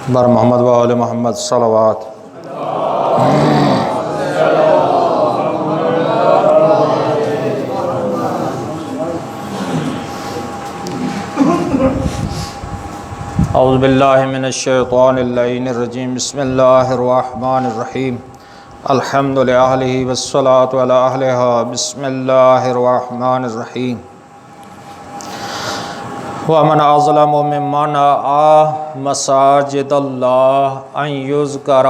بر محمد و آل محمد صلوات۔ اعوذ باللہ من الشیطان اللعین الرجیم، بسم اللہ الرحمن الرحیم، الحمد للہ والصلاة علی اہلہا، بسم اللہ الرحمن الرحیم۔ وَمَنْ أَظْلَمُ مِمَّنْ مَنَعَ مَسَاجِدَ اللَّهِ أَنْ يُذْكَرَ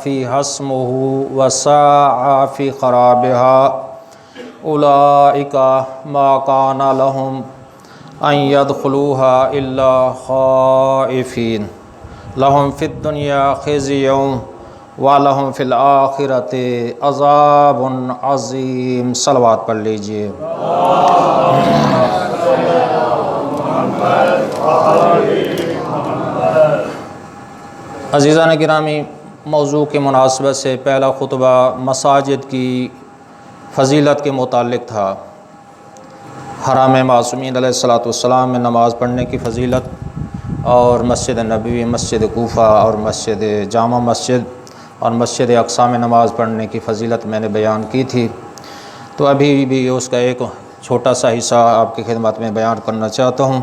فِيهَا اسْمُهُ وَسَعَى فِي خَرَابِهَا أُولَئِكَ مَا كَانَ لَهُمْ أَنْ يَدْخُلُوهَا إِلَّا خَائِفِينَ لَهُمْ فِي الدُّنْيَا خِزْيٌ وَلَهُمْ فِي الْآخِرَةِ عَذَابٌ عَظِيمٌ۔ صلوات پڑھ لیجئے۔ عزیزان گرامی، موضوع کے مناسبت سے پہلا خطبہ مساجد کی فضیلت کے متعلق تھا۔ حرم معصومین علیہ السلام میں نماز پڑھنے کی فضیلت، اور مسجد نبوی، مسجد کوفہ اور مسجد جامع مسجد اور مسجد اقصی میں نماز پڑھنے کی فضیلت میں نے بیان کی تھی۔ تو ابھی بھی اس کا ایک چھوٹا سا حصہ آپ کی خدمت میں بیان کرنا چاہتا ہوں۔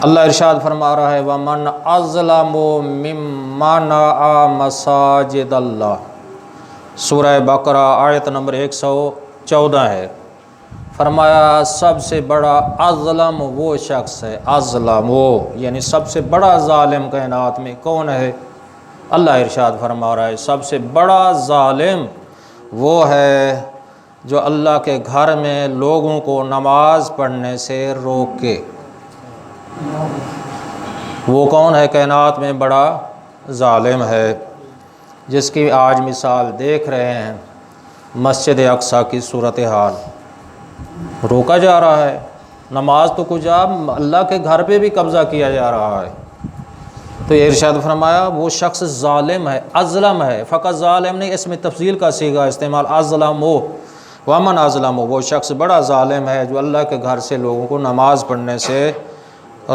اللہ ارشاد فرما رہا ہے وَمَنْ أَظْلَمُ مِمَّنْ مَنَعَ مَسَاجِدَ اللَّهِ، سورہ بقرہ آیت نمبر 114 ہے۔ فرمایا سب سے بڑا اظلم وہ شخص ہے، اظلم وہ یعنی سب سے بڑا ظالم کائنات میں کون ہے؟ اللہ ارشاد فرما رہا ہے سب سے بڑا ظالم وہ ہے جو اللہ کے گھر میں لوگوں کو نماز پڑھنے سے روکے۔ وہ کون ہے کائنات میں بڑا ظالم ہے؟ جس کی آج مثال دیکھ رہے ہیں، مسجد اقصی کی صورتحال۔ روکا جا رہا ہے، نماز تو کچھ اللہ کے گھر پہ بھی قبضہ کیا جا رہا ہے۔ تو یہ ارشاد فرمایا وہ شخص ظالم ہے، اظلم ہے، فقط ظالم نہیں، اس میں تفضیل کا صیغہ استعمال، اظلم ہو ومن اظلم ہو، وہ شخص بڑا ظالم ہے جو اللہ کے گھر سے لوگوں کو نماز پڑھنے سے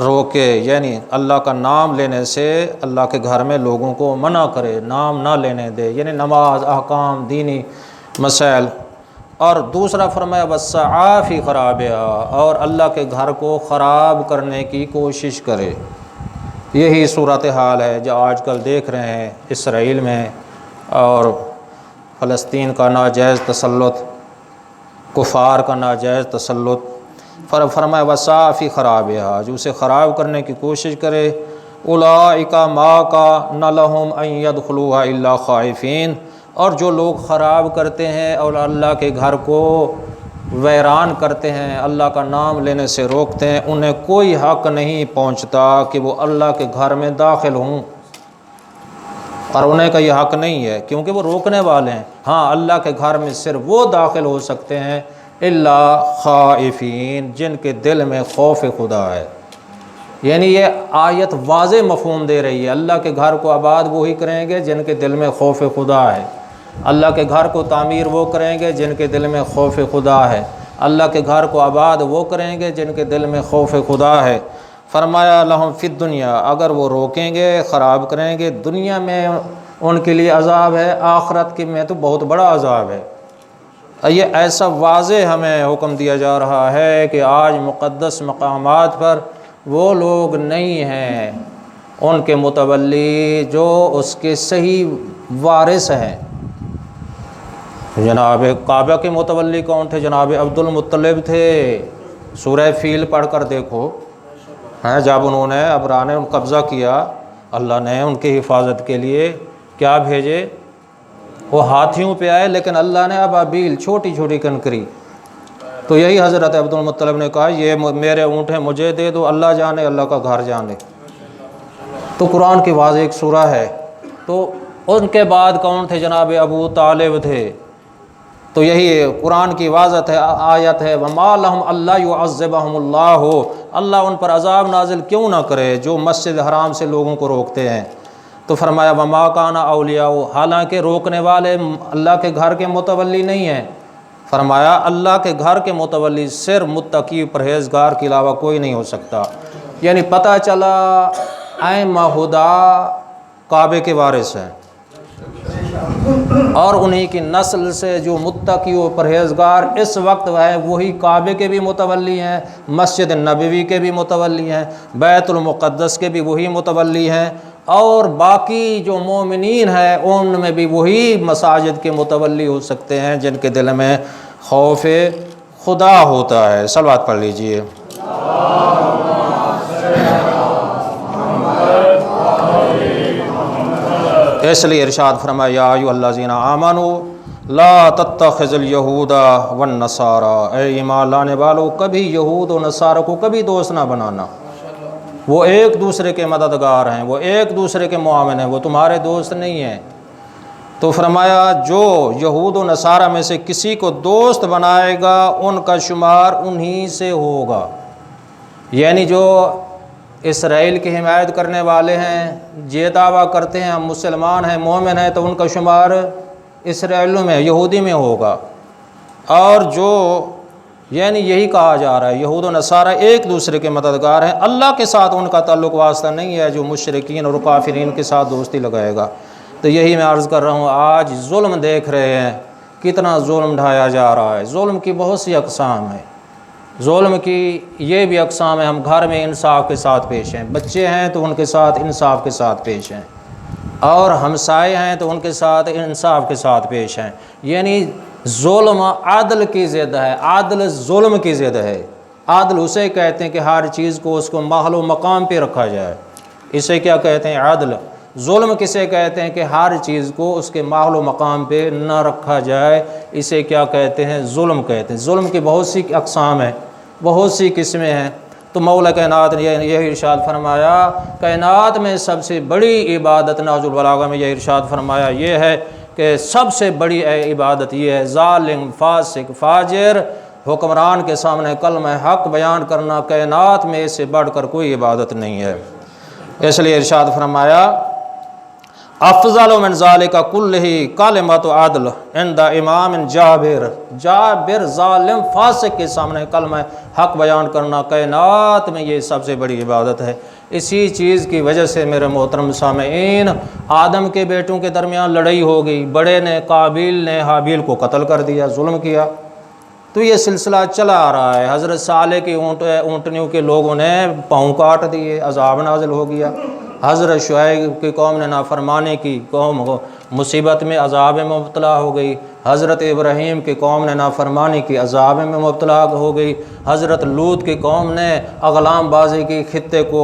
روکے، یعنی اللہ کا نام لینے سے اللہ کے گھر میں لوگوں کو منع کرے، نام نہ لینے دے، یعنی نماز، احکام، دینی مسائل۔ اور دوسرا فرمایا وَسَعَى فِي خَرَابِهَا، اور اللہ کے گھر کو خراب کرنے کی کوشش کرے۔ یہی صورتحال ہے جو آج کل دیکھ رہے ہیں اسرائیل میں، اور فلسطین کا ناجائز تسلط، کفار کا ناجائز تسلط۔ فرمایا وَسَعَى فِي خَرَابِهَا، جو اسے خراب کرنے کی کوشش کرے، أُولَئِكَ مَا كَانَ لَهُمْ أَن يَدْخُلُوهَا إِلَّا خَائِفِينَ، اور جو لوگ خراب کرتے ہیں اور اللہ کے گھر کو ویران کرتے ہیں، اللہ کا نام لینے سے روکتے ہیں، انہیں کوئی حق نہیں پہنچتا کہ وہ اللہ کے گھر میں داخل ہوں، اور انہیں کا یہ حق نہیں ہے کیونکہ وہ روکنے والے ہیں۔ ہاں، اللہ کے گھر میں صرف وہ داخل ہو سکتے ہیں الا خائفین، جن کے دل میں خوف خدا ہے۔ یعنی یہ آیت واضح مفہوم دے رہی ہے، اللہ کے گھر کو آباد وہی کریں گے جن کے دل میں خوف خدا ہے، اللہ کے گھر کو تعمیر وہ کریں گے جن کے دل میں خوف خدا ہے، اللہ کے گھر کو آباد وہ کریں گے جن کے دل میں خوف خدا ہے۔ فرمایا لہم فی الدنیا، اگر وہ روکیں گے، خراب کریں گے، دنیا میں ان کے لیے عذاب ہے، آخرت کے میں تو بہت بڑا عذاب ہے۔ یہ ایسا واضح ہمیں حکم دیا جا رہا ہے کہ آج مقدس مقامات پر وہ لوگ نہیں ہیں ان کے متولی جو اس کے صحیح وارث ہیں۔ جناب کعبہ کے متولی کون تھے؟ جناب عبد المطلب تھے۔ سورہ فیل پڑھ کر دیکھو، جب انہوں نے ابرا نے قبضہ کیا، اللہ نے ان کی حفاظت کے لیے کیا بھیجے؟ وہ ہاتھیوں پہ آئے، لیکن اللہ نے ابابیل، چھوٹی چھوٹی کنکری۔ تو یہی حضرت عبد المطلب نے کہا یہ میرے اونٹ ہیں، مجھے دے دو، اللہ جانے، اللہ کا گھر جانے۔ تو قرآن کی واضح ایک سورہ ہے۔ تو ان کے بعد کون تھے؟ جناب ابو طالب تھے۔ تو یہی قرآن کی واضح ہے، آیت ہے وَمَا لَهُمْ أَلَّا يُعَذِّبَهُمُ اللَّهُ، اللہ ان پر عذاب نازل کیوں نہ کرے جو مسجد حرام سے لوگوں کو روکتے ہیں۔ تو فرمایا وَمَا كَانَ أَوْلِيَاؤُهُ، حالانکہ روکنے والے اللہ کے گھر کے متولی نہیں ہیں۔ فرمایا اللہ کے گھر کے متولی صرف متقی پرہیزگار کے علاوہ کوئی نہیں ہو سکتا۔ یعنی پتہ چلا ائمہ ہدا کعبے کے وارث ہیں، اور انہی کی نسل سے جو متقی و پرہیزگار اس وقت ہے وہی کعبے کے بھی متولی ہیں، مسجد نبوی کے بھی متولی ہیں، بیت المقدس کے بھی وہی متولی ہیں، اور باقی جو مومنین ہیں ان میں بھی وہی مساجد کے متولی ہو سکتے ہیں جن کے دل میں خوف خدا ہوتا ہے۔ صلوات پڑھ لیجئے۔ اس لیے ارشاد فرمایا یا ایھا الذین آمنوا لا تتخذوا اليہود والنصارى، اے ایمان لانے والو کبھی یہود و نصارہ کو کبھی دوست نہ بنانا، وہ ایک دوسرے کے مددگار ہیں، وہ ایک دوسرے کے معاون ہیں، وہ تمہارے دوست نہیں ہیں۔ تو فرمایا جو یہود و نصارہ میں سے کسی کو دوست بنائے گا ان کا شمار انہی سے ہوگا، یعنی جو اسرائیل کی حمایت کرنے والے ہیں، یہ دعویٰ کرتے ہیں ہم مسلمان ہیں مومن ہیں، تو ان کا شمار اسرائیلوں میں یہودی میں ہوگا، اور جو یعنی یہی کہا جا رہا ہے یہود و نصارہ ایک دوسرے کے مددگار ہیں، اللہ کے ساتھ ان کا تعلق واسطہ نہیں ہے جو مشرکین اور کافرین کے ساتھ دوستی لگائے گا۔ تو یہی میں عرض کر رہا ہوں، آج ظلم دیکھ رہے ہیں، کتنا ظلم ڈھایا جا رہا ہے، ظلم کی بہت سی اقسام ہیں، ظلم کی یہ بھی اقسام ہے ہم گھر میں انصاف کے ساتھ پیش ہیں، بچے ہیں تو ان کے ساتھ انصاف کے ساتھ پیش ہیں، اور ہمسائے ہیں تو ان کے ساتھ انصاف کے ساتھ پیش ہیں، یعنی ظلم عدل کی ضد ہے، عدل ظلم کی ضد ہے۔ عدل اسے کہتے ہیں کہ ہر چیز کو اس کو محل و مقام پہ رکھا جائے، اسے کیا کہتے ہیں؟ عدل۔ ظلم کسے کہتے ہیں؟ کہ ہر چیز کو اس کے محل و مقام پہ نہ رکھا جائے، اسے کیا کہتے ہیں؟ ظلم کہتے ہیں۔ ظلم کی بہت سی اقسام ہیں، بہت سی قسمیں ہیں۔ تو مولا کائنات نے یہ ارشاد فرمایا، کائنات میں سب سے بڑی عبادت، نہج البلاغہ میں یہ ارشاد فرمایا یہ ہے کہ سب سے بڑی عبادت یہ ہے ظالم فاسق فاجر حکمران کے سامنے کلمہ حق بیان کرنا، کائنات میں اس سے بڑھ کر کوئی عبادت نہیں ہے۔ اس لیے ارشاد فرمایا افضل من ذالک کلہ کلمۃ عدل عند امام جابر، جابر ظالم فاسق کے سامنے کلمہ حق بیان کرنا کائنات میں یہ سب سے بڑی عبادت ہے۔ اسی چیز کی وجہ سے میرے محترم سامعین آدم کے بیٹوں کے درمیان لڑائی ہو گئی، بڑے نے قابیل نے حابیل کو قتل کر دیا، ظلم کیا، تو یہ سلسلہ چلا آ رہا ہے۔ حضرت صالح کی اونٹنیوں کے لوگوں نے پاؤں کاٹ دیے، عذاب نازل ہو گیا۔ حضرت شعیب کی قوم نے نافرمانی کی، قوم مصیبت میں عذاب میں مبتلا ہو گئی۔ حضرت ابراہیم کی قوم نے نافرمانی کی، عذاب میں مبتلا ہو گئی۔ حضرت لوط کی قوم نے اغلام بازی کی، خطے کو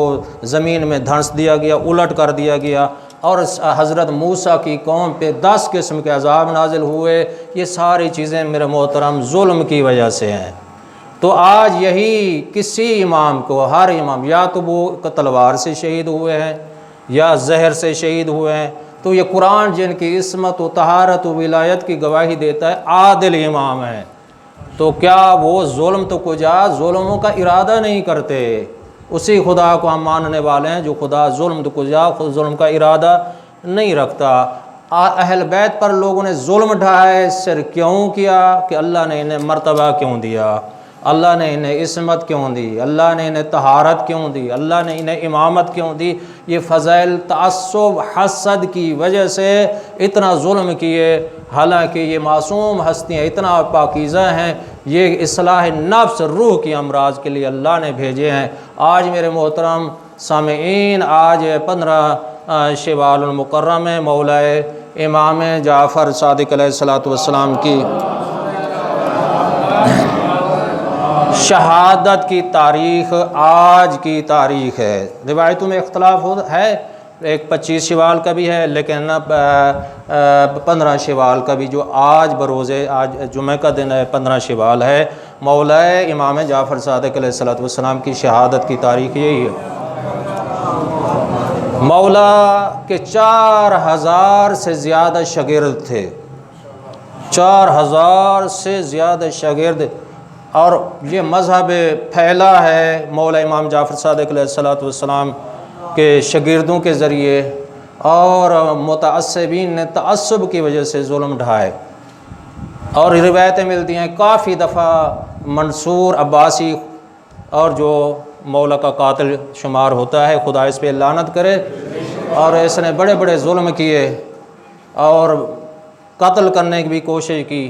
زمین میں دھنس دیا گیا، الٹ کر دیا گیا، اور حضرت موسیٰ کی قوم پہ 10 قسم کے عذاب نازل ہوئے۔ یہ ساری چیزیں میرے محترم ظلم کی وجہ سے ہیں۔ تو آج یہی کسی امام کو، ہر امام یا تو وہ تلوار سے شہید ہوئے ہیں یا زہر سے شہید ہوئے ہیں، تو یہ قرآن جن کی عصمت و طہارت و ولایت کی گواہی دیتا ہے عادل امام ہے، تو کیا وہ ظلم تو کجا ظلموں کا ارادہ نہیں کرتے؟ اسی خدا کو ہم ماننے والے ہیں جو خدا ظلم تو کجا خود ظلم کا ارادہ نہیں رکھتا۔ اہل بیت پر لوگوں نے ظلم ڈھائے، سر کیوں کیا؟ کہ اللہ نے انہیں مرتبہ کیوں دیا، اللہ نے انہیں عصمت کیوں دی، اللہ نے انہیں طہارت کیوں دی، اللہ نے انہیں امامت کیوں دی؟ یہ فضائل تعصب حسد کی وجہ سے اتنا ظلم کیے، حالانکہ یہ معصوم ہستیاں اتنا پاکیزہ ہیں، یہ اصلاح نفس روح کی امراض کے لیے اللہ نے بھیجے ہیں۔ آج میرے محترم سامعین، آج 15 شوال المکرم میں مولا امام جعفر صادق علیہ السلام کی شہادت کی تاریخ آج کی تاریخ ہے۔ روایتوں میں اختلاف ہے، ایک 25 شوال کا بھی ہے، لیکن 15 شوال کا بھی، جو آج بروز آج جمعہ کا دن ہے 15 شوال ہے، مولا امام جعفر صادق علیہ السلام کی شہادت کی تاریخ یہی ہے۔ مولا کے 4000 سے زیادہ شاگرد تھے، 4000 سے زیادہ شاگرد، اور یہ مذہب پھیلا ہے مولا امام جعفر صادق علیہ السلام کے شاگردوں کے ذریعے، اور متعصبین نے تعصب کی وجہ سے ظلم ڈھائے، اور روایتیں ملتی ہیں کافی دفعہ منصور عباسی اور جو مولا کا قاتل شمار ہوتا ہے، خدا اس پہ لعنت کرے۔ اور اس نے بڑے بڑے ظلم کیے اور قتل کرنے کی بھی کوشش کی،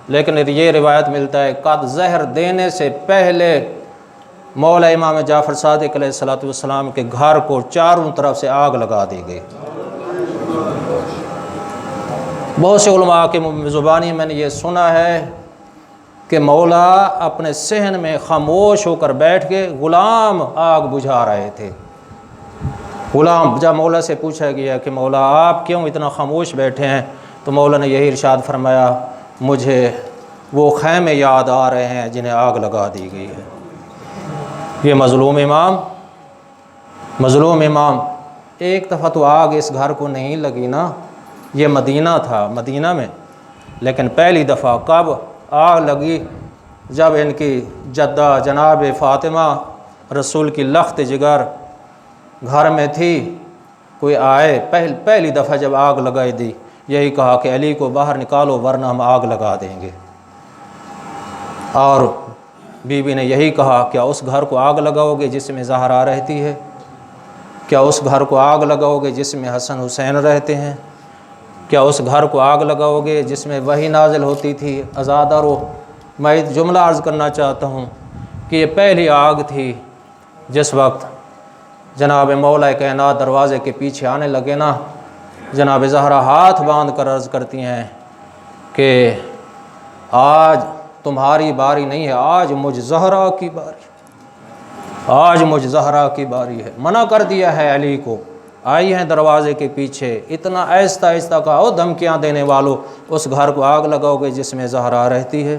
لیکن یہ روایت ملتا ہے قد زہر دینے سے پہلے مولا امام جعفر صادق علیہ السلام کے گھر کو چاروں طرف سے آگ لگا دی گئی۔ بہت سے علماء کی زبانی میں نے یہ سنا ہے کہ مولا اپنے صحن میں خاموش ہو کر بیٹھ کے غلام آگ بجھا رہے تھے۔ غلام، جب مولا سے پوچھا گیا کہ مولا آپ کیوں اتنا خاموش بیٹھے ہیں، تو مولا نے یہی ارشاد فرمایا، مجھے وہ خیمے یاد آ رہے ہیں جنہیں آگ لگا دی گئی ہے۔ یہ مظلوم امام ایک دفعہ تو آگ اس گھر کو نہیں لگی نا، یہ مدینہ تھا، مدینہ میں، لیکن پہلی دفعہ کب آگ لگی؟ جب ان کی جدہ جناب فاطمہ رسول کی لخت جگر گھر میں تھی، کوئی آئے، پہلی دفعہ جب آگ لگائی دی، یہی کہا کہ علی کو باہر نکالو ورنہ ہم آگ لگا دیں گے۔ اور بی بی نے یہی کہا، کیا اس گھر کو آگ لگاؤ گے جس میں زہرا رہتی ہے؟ کیا اس گھر کو آگ لگاؤ گے جس میں حسن حسین رہتے ہیں؟ کیا اس گھر کو آگ لگاؤ گے جس میں وحی نازل ہوتی تھی؟ عزادارو، میں ایک جملہ عرض کرنا چاہتا ہوں کہ یہ پہلی آگ تھی جس وقت جناب مولا کائنات دروازے کے پیچھے آنے لگے نا، جناب زہرا ہاتھ باندھ کر عرض کرتی ہیں کہ آج تمہاری باری نہیں ہے، آج مجھ زہرا کی باری، آج مجھ زہرا کی باری ہے۔ منع کر دیا ہے علی کو، آئی ہیں دروازے کے پیچھے، اتنا آہستہ آہستہ کہا، او دھمکیاں دینے والوں، اس گھر کو آگ لگاؤ گے جس میں زہرا رہتی ہے؟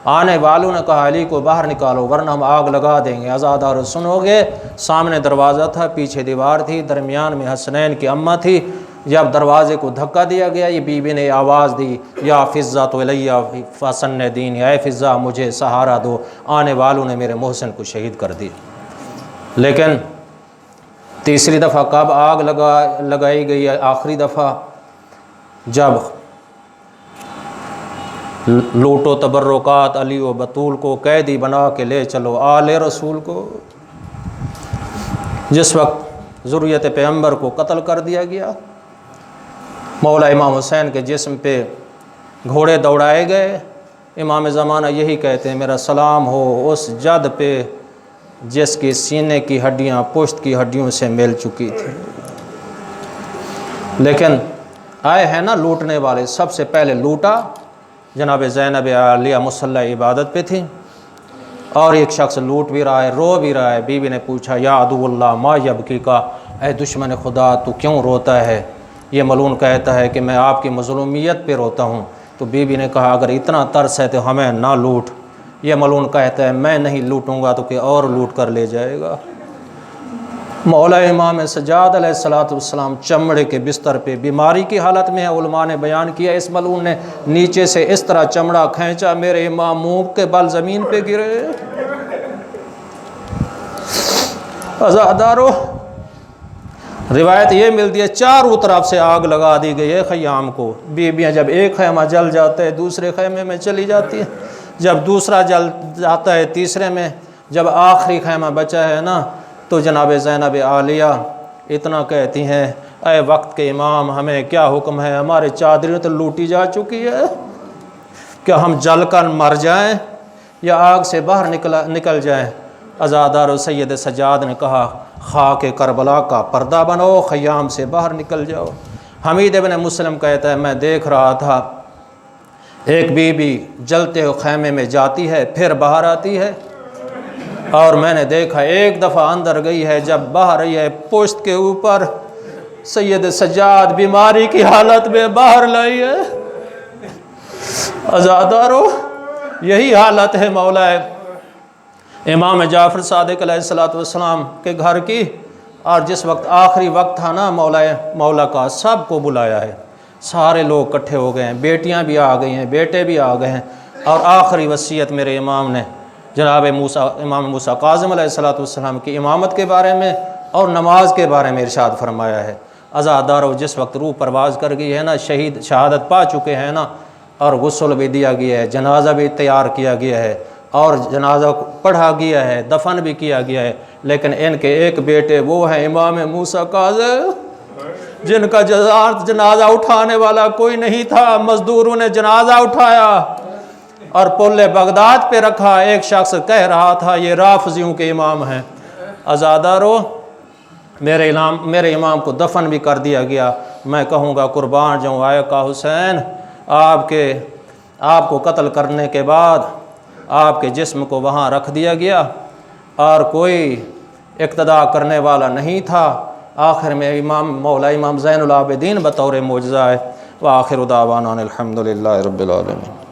آنے والوں نے کہا علی کو باہر نکالو ورنہ ہم آگ لگا دیں گے۔ عزادارو سنو گے، سامنے دروازہ تھا، پیچھے دیوار تھی، درمیان میں حسنین کی اماں تھی۔ جب دروازے کو دھکا دیا گیا، یہ بی بی نے آواز دی، یا فضہ تو الیہ فسن دین، اے فضہ مجھے سہارا دو، آنے والوں نے میرے محسن کو شہید کر دیا۔ لیکن تیسری دفعہ کب آگ لگائی گئی؟ آخری دفعہ جب لوٹو تبرکات علی و بطول کو قیدی بنا کے لے چلو آل رسول کو، جس وقت ذریت پیغمبر کو قتل کر دیا گیا، مولا امام حسین کے جسم پہ گھوڑے دوڑائے گئے۔ امام زمانہ یہی کہتے ہیں، میرا سلام ہو اس جد پہ جس کی سینے کی ہڈیاں پشت کی ہڈیوں سے مل چکی تھی۔ لیکن آئے ہیں نا لوٹنے والے، سب سے پہلے لوٹا جناب زینب عالیہ مصلی عبادت پہ تھی، اور ایک شخص لوٹ بھی رہا ہے، رو بھی رہا ہے۔ بی بی نے پوچھا، یا عدو اللہ ما یبکی کا، اے دشمن خدا تو کیوں روتا ہے؟ یہ ملعون کہتا ہے کہ میں آپ کی مظلومیت پہ روتا ہوں۔ تو بی بی نے کہا، اگر اتنا ترس ہے تو ہمیں نہ لوٹ۔ یہ ملعون کہتا ہے، میں نہیں لوٹوں گا تو کہ اور لوٹ کر لے جائے گا۔ مولا امام سجاد علیہ السلام چمڑے کے بستر پہ بیماری کی حالت میں ہے۔ علماء نے بیان کیا، اس ملعون نے نیچے سے اس طرح چمڑا کھینچا، میرے امام منہ کے بل زمین پہ گرے۔ عزادارو، روایت یہ ملتی ہے چاروں طرف سے آگ لگا دی گئی ہے خیام کو۔ بیویاں جب ایک خیمہ جل جاتا ہے دوسرے خیمے میں چلی جاتی ہے، جب دوسرا جل جاتا ہے تیسرے میں، جب آخری خیمہ بچا ہے نا تو جناب زینب عالیہ اتنا کہتی ہیں، اے وقت کے امام ہمیں کیا حکم ہے؟ ہمارے چادریں تو لوٹی جا چکی ہے، کیا ہم جل کر مر جائیں یا آگ سے باہر نکل جائیں؟ عزادار سید سجاد نے کہا، خاک کربلا کا پردہ بنو، خیام سے باہر نکل جاؤ۔ حمید ابن مسلم کہتا ہے، میں دیکھ رہا تھا ایک بی بی جلتے ہوئے خیمے میں جاتی ہے پھر باہر آتی ہے، اور میں نے دیکھا ایک دفعہ اندر گئی ہے، جب باہر آئی ہے پشت کے اوپر سید سجاد بیماری کی حالت میں باہر لائی ہے۔ عزادارو، یہی حالت ہے مولا امام جعفر صادق علیہ السلام کے گھر کی۔ اور جس وقت آخری وقت تھا نا مولا کا، سب کو بلایا ہے، سارے لوگ اکٹھے ہو گئے ہیں، بیٹیاں بھی آ گئی ہیں، بیٹے بھی آ گئے ہیں، اور آخری وصیت میرے امام نے جناب امام موسیٰ کاظم علیہ السلام کی امامت کے بارے میں اور نماز کے بارے میں ارشاد فرمایا ہے۔ عزادارو، جس وقت روح پرواز کر گئی ہے نا، شہید شہادت پا چکے ہیں نا، اور غسل بھی دیا گیا ہے، جنازہ بھی تیار کیا گیا ہے، اور جنازہ پڑھا گیا ہے، دفن بھی کیا گیا ہے، لیکن ان کے ایک بیٹے وہ ہیں امام موسیٰ کاظم، جن کا جنازہ اٹھانے والا کوئی نہیں تھا، مزدوروں نے جنازہ اٹھایا اور پل بغداد پہ رکھا۔ ایک شخص کہہ رہا تھا یہ رافضیوں کے امام ہیں۔ عزادارو، میرے امام کو دفن بھی کر دیا گیا۔ میں کہوں گا قربان جاؤں آقا حسین، آپ کو قتل کرنے کے بعد آپ کے جسم کو وہاں رکھ دیا گیا اور کوئی اقتدا کرنے والا نہیں تھا۔ آخر میں مولا امام زین العابدین بطور معجزہ ہے۔ وآخر دعوانا الحمدللہ رب العالمین۔